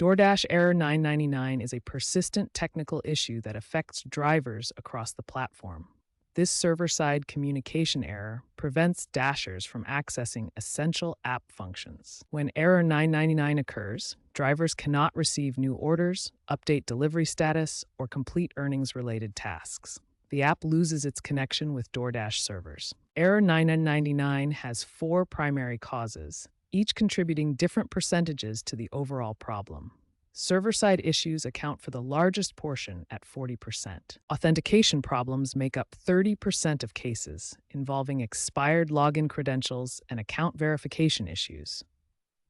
DoorDash Error 999 is a persistent technical issue that affects drivers across the platform. This server-side communication error prevents Dashers from accessing essential app functions. When Error 999 occurs, drivers cannot receive new orders, update delivery status, or complete earnings-related tasks. The app loses its connection with DoorDash servers. Error 999 has four primary causes, each contributing different percentages to the overall problem. Server-side issues account for the largest portion at 40%. Authentication problems make up 30% of cases, involving expired login credentials and account verification issues.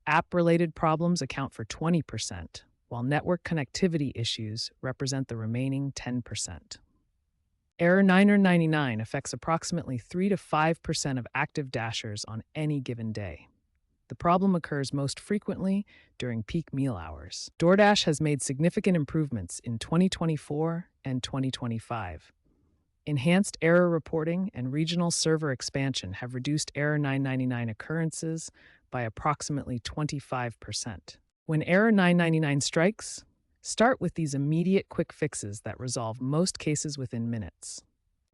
App-related problems account for 20%, while network connectivity issues represent the remaining 10%. Error 999 affects approximately 3 to 5% of active Dashers on any given day. The problem occurs most frequently during peak meal hours. DoorDash has made significant improvements in 2024 and 2025. Enhanced error reporting and regional server expansion have reduced Error 999 occurrences by approximately 25%. When Error 999 strikes, start with these immediate quick fixes that resolve most cases within minutes.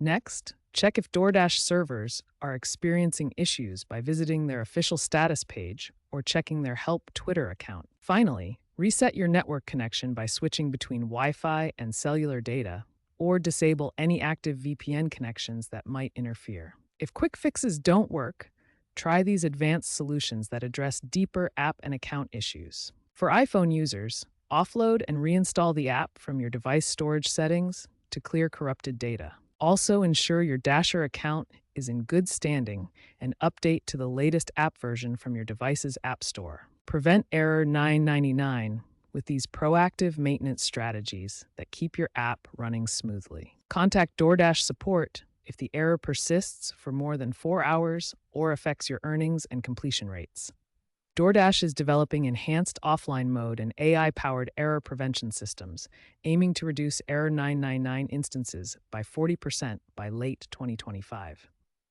Next, check if DoorDash servers are experiencing issues by visiting their official status page or checking their Help Twitter account. Finally, reset your network connection by switching between Wi-Fi and cellular data, or disable any active VPN connections that might interfere. If quick fixes don't work, try these advanced solutions that address deeper app and account issues. For iPhone users, offload and reinstall the app from your device storage settings to clear corrupted data. Also, ensure your Dasher account is in good standing and update to the latest app version from your device's app store. Prevent Error 999 with these proactive maintenance strategies that keep your app running smoothly. Contact DoorDash support if the error persists for more than 4 hours or affects your earnings and completion rates. DoorDash is developing enhanced offline mode and AI-powered error prevention systems, aiming to reduce Error 999 instances by 40% by late 2025.